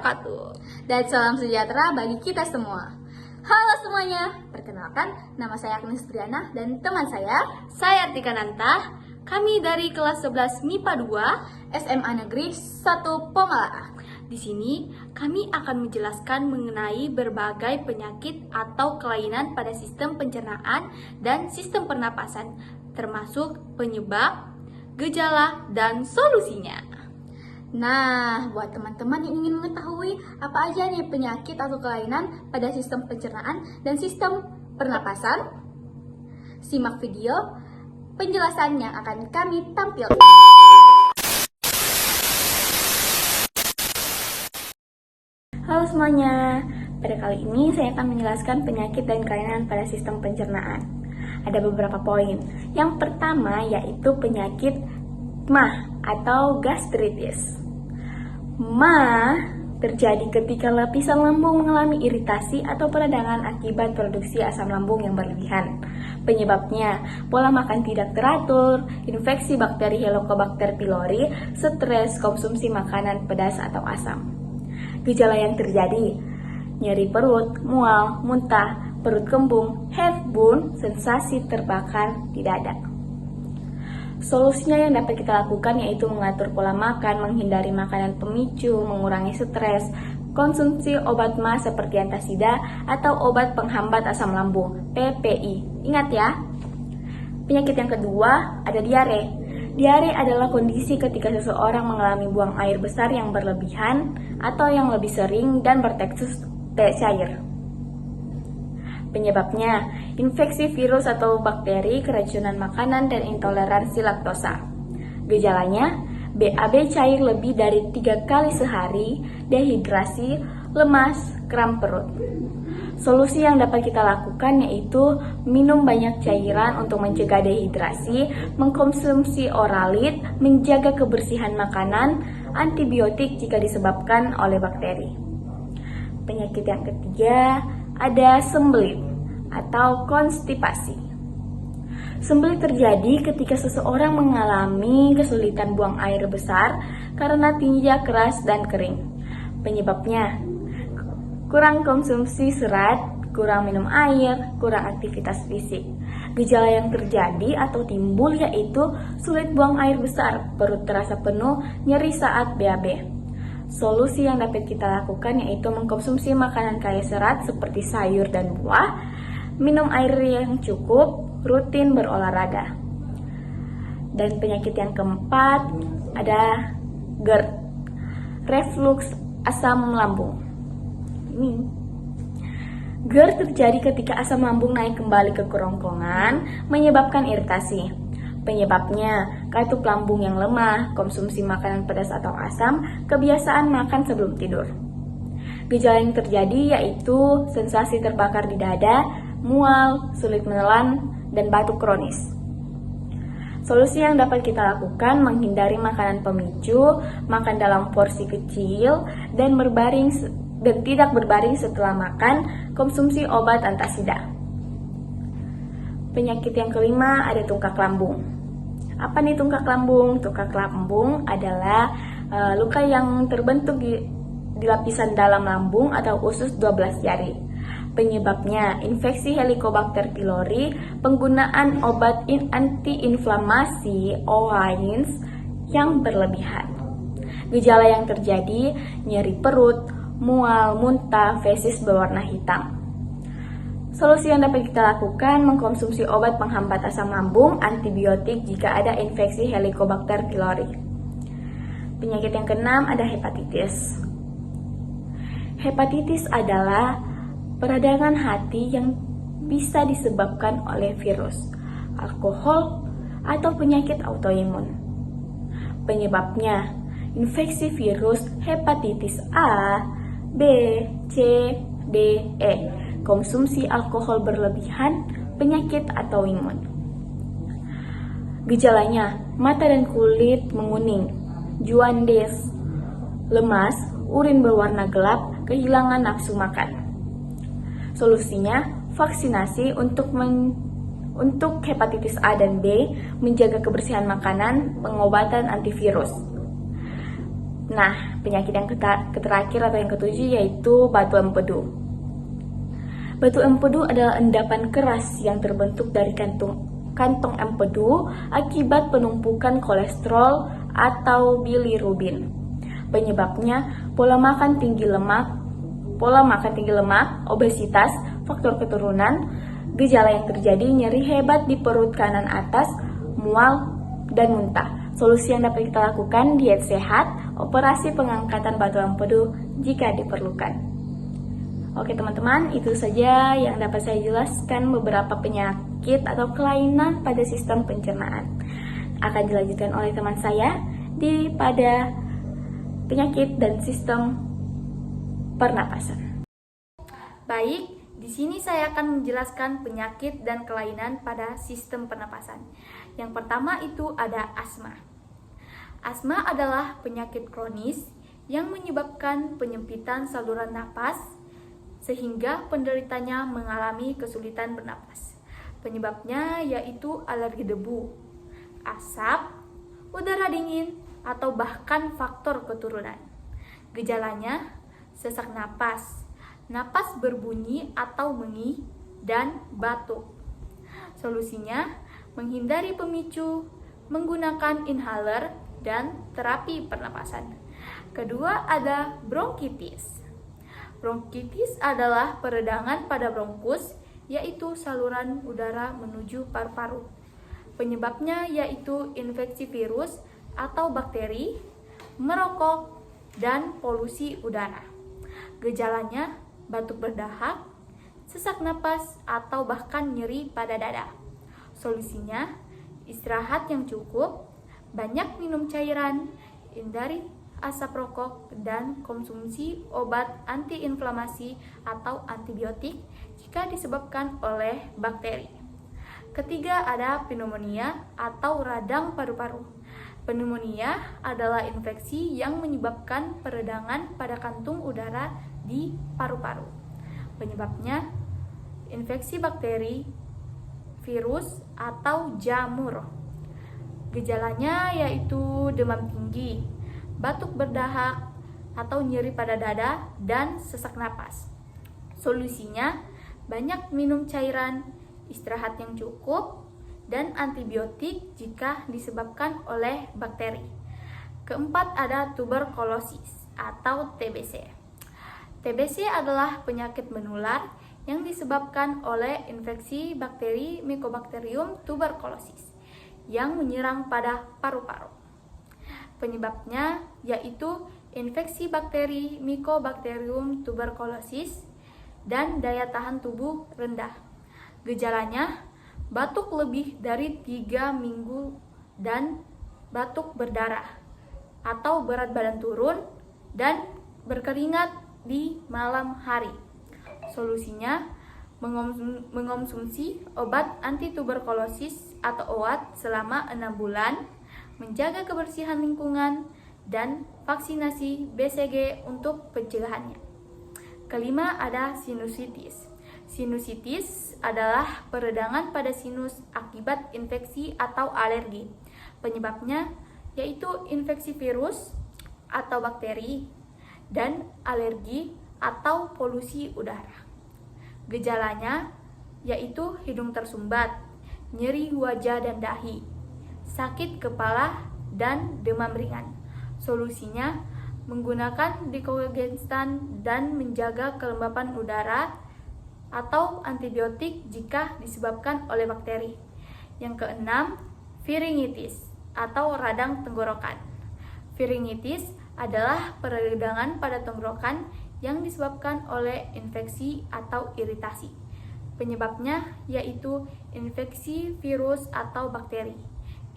wabarakatuh. Dan salam sejahtera bagi kita semua. Halo semuanya, perkenalkan nama saya Agnes Briana dan teman saya Artika Nanta. Kami dari kelas 11 MIPA 2 SMA Negeri 1 Pomalaa. Di sini kami akan menjelaskan mengenai berbagai penyakit atau kelainan pada sistem pencernaan dan sistem pernapasan, termasuk penyebab, gejala, dan solusinya. Nah, buat teman-teman yang ingin mengetahui apa aja nih penyakit atau kelainan pada sistem pencernaan dan sistem pernapasan, simak video penjelasan yang akan kami tampilkan. Halo semuanya, pada kali ini saya akan menjelaskan penyakit dan kelainan pada sistem pencernaan. Ada beberapa poin. Yang pertama yaitu penyakit MAH atau gastritis. MAH terjadi ketika lapisan lambung mengalami iritasi atau peradangan akibat produksi asam lambung yang berlebihan. Penyebabnya, pola makan tidak teratur, infeksi bakteri Helicobacter pylori, stres, konsumsi makanan pedas atau asam. Gejala yang terjadi, nyeri perut, mual, muntah, perut kembung, heartburn, sensasi terbakar di dada. Solusinya yang dapat kita lakukan yaitu mengatur pola makan, menghindari makanan pemicu, mengurangi stres, konsumsi obat MAH seperti antasida atau obat penghambat asam lambung, PPI. Ingat ya. Penyakit yang kedua ada diare. Diare adalah kondisi ketika seseorang mengalami buang air besar yang berlebihan atau yang lebih sering dan bertekstur cair. Penyebabnya, infeksi virus atau bakteri, keracunan makanan, dan intoleransi laktosa. Gejalanya, BAB cair lebih dari 3 kali sehari, dehidrasi, lemas, kram perut. Solusi yang dapat kita lakukan yaitu minum banyak cairan untuk mencegah dehidrasi, mengkonsumsi oralit, menjaga kebersihan makanan, antibiotik jika disebabkan oleh bakteri. Penyakit yang ketiga ada sembelit atau konstipasi. Sembelit terjadi ketika seseorang mengalami kesulitan buang air besar karena tinja keras dan kering. Penyebabnya, kurang konsumsi serat, kurang minum air, kurang aktivitas fisik. Gejala yang terjadi atau timbul yaitu sulit buang air besar, perut terasa penuh, nyeri saat BAB. Solusi yang dapat kita lakukan yaitu mengkonsumsi makanan kaya serat seperti sayur dan buah, minum air yang cukup, rutin berolahraga. Dan penyakit yang keempat ada GERD, reflux asam lambung. GERD terjadi ketika asam lambung naik kembali ke kerongkongan, menyebabkan iritasi. Penyebabnya, katup lambung yang lemah, konsumsi makanan pedas atau asam, kebiasaan makan sebelum tidur. Gejala yang terjadi yaitu sensasi terbakar di dada, mual, sulit menelan, dan batuk kronis. Solusi yang dapat kita lakukan menghindari makanan pemicu, makan dalam porsi kecil, dan tidak berbaring setelah makan, konsumsi obat antasida. Penyakit yang kelima ada tungkak lambung. Apa nih tungkak lambung? Tungkak lambung adalah luka yang terbentuk di lapisan dalam lambung atau usus 12 jari. Penyebabnya infeksi Helicobacter pylori, penggunaan obat antiinflamasi OAINS yang berlebihan. Gejala yang terjadi nyeri perut, mual, muntah, fesis berwarna hitam. Solusi yang dapat kita lakukan mengkonsumsi obat penghambat asam lambung, antibiotik jika ada infeksi Helicobacter pylori. Penyakit yang keenam ada hepatitis. Hepatitis adalah peradangan hati yang bisa disebabkan oleh virus, alkohol, atau penyakit autoimun. Penyebabnya infeksi virus hepatitis A, B, C, D, E, konsumsi alkohol berlebihan, penyakit autoimun. Gejalanya, mata dan kulit menguning, jaundice, lemas, urin berwarna gelap, kehilangan nafsu makan. Solusinya, vaksinasi untuk hepatitis A dan B, menjaga kebersihan makanan, pengobatan antivirus. Nah, Penyakit yang terakhir atau yang ketujuh yaitu batu empedu. Batu empedu adalah endapan keras yang terbentuk dari kantong empedu akibat penumpukan kolesterol atau bilirubin. Penyebabnya pola makan tinggi lemak, obesitas, faktor keturunan, gejala yang terjadi nyeri hebat di perut kanan atas, mual, dan muntah. Solusi yang dapat kita lakukan diet sehat, operasi pengangkatan batu empedu jika diperlukan. Oke teman-teman, itu saja yang dapat saya jelaskan beberapa penyakit atau kelainan pada sistem pencernaan. Akan dilanjutkan oleh teman saya pada penyakit dan sistem pernapasan. Baik, di sini saya akan menjelaskan penyakit dan kelainan pada sistem pernapasan. Yang pertama itu ada asma. Asma adalah penyakit kronis yang menyebabkan penyempitan saluran napas sehingga penderitanya mengalami kesulitan bernapas. Penyebabnya yaitu alergi debu, asap, udara dingin, atau bahkan faktor keturunan. Gejalanya sesak napas, napas berbunyi atau mengih, dan batuk. Solusinya menghindari pemicu, menggunakan inhaler, dan terapi pernapasan. Kedua ada bronkitis. Bronkitis adalah peredangan pada bronkus, yaitu saluran udara menuju paru-paru. Penyebabnya yaitu infeksi virus atau bakteri, merokok, dan polusi udara. Gejalanya batuk berdahak, sesak napas, atau bahkan nyeri pada dada. Solusinya istirahat yang cukup, banyak minum cairan, hindari asap rokok, dan konsumsi obat antiinflamasi atau antibiotik jika disebabkan oleh bakteri. Ketiga ada pneumonia atau radang paru-paru. Pneumonia adalah infeksi yang menyebabkan peredangan pada kantung udara di paru-paru. Penyebabnya infeksi bakteri, virus, atau jamur. Gejalanya yaitu demam tinggi, batuk berdahak atau nyeri pada dada, dan sesak napas. Solusinya banyak minum cairan, istirahat yang cukup, dan antibiotik jika disebabkan oleh bakteri. Keempat ada tuberkulosis atau TBC. TBC adalah penyakit menular yang disebabkan oleh infeksi bakteri Mycobacterium tuberculosis yang menyerang pada paru-paru. Penyebabnya yaitu infeksi bakteri Mycobacterium tuberculosis dan daya tahan tubuh rendah. Gejalanya batuk lebih dari 3 minggu dan batuk berdarah atau berat badan turun dan berkeringat di malam hari. Solusinya mengonsumsi obat anti-tuberkulosis atau OAT selama 6 bulan, menjaga kebersihan lingkungan, dan vaksinasi BCG untuk pencegahannya. Kelima ada sinusitis. Sinusitis adalah peredangan pada sinus akibat infeksi atau alergi. Penyebabnya yaitu infeksi virus atau bakteri dan alergi atau polusi udara. Gejalanya yaitu hidung tersumbat, nyeri wajah dan dahi, sakit kepala, dan demam ringan. Solusinya menggunakan dikogestan dan menjaga kelembapan udara atau antibiotik jika disebabkan oleh bakteri. Yang keenam, pharyngitis atau radang tenggorokan. Pharyngitis adalah peradangan pada tenggorokan yang disebabkan oleh infeksi atau iritasi. Penyebabnya yaitu infeksi virus atau bakteri,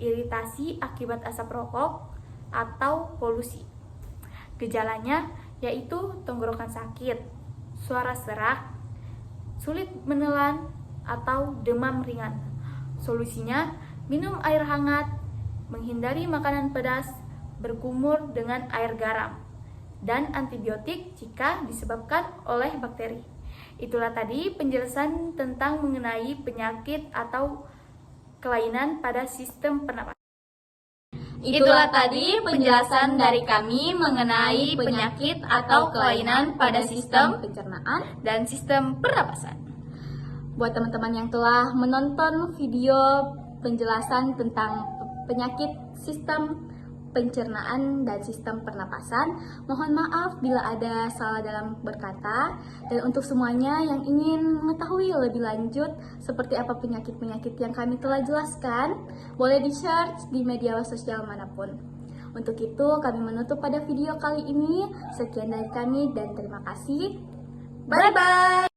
iritasi akibat asap rokok, atau polusi. Gejalanya yaitu tenggorokan sakit, suara serak, sulit menelan, atau demam ringan. Solusinya minum air hangat, menghindari makanan pedas, berkumur dengan air garam, dan antibiotik jika disebabkan oleh bakteri. Itulah tadi penjelasan tentang mengenai penyakit atau kelainan pada sistem pernapasan. Itulah tadi penjelasan dari kami mengenai penyakit atau kelainan pada sistem pencernaan dan sistem pernapasan. Buat teman-teman yang telah menonton video penjelasan tentang penyakit sistem pencernaan dan sistem pernapasan, mohon maaf bila ada salah dalam berkata. Dan untuk semuanya yang ingin mengetahui lebih lanjut seperti apa penyakit-penyakit yang kami telah jelaskan, boleh di-search di media sosial manapun. Untuk itu kami menutup pada video kali ini. Sekian dari kami dan terima kasih. Bye-bye!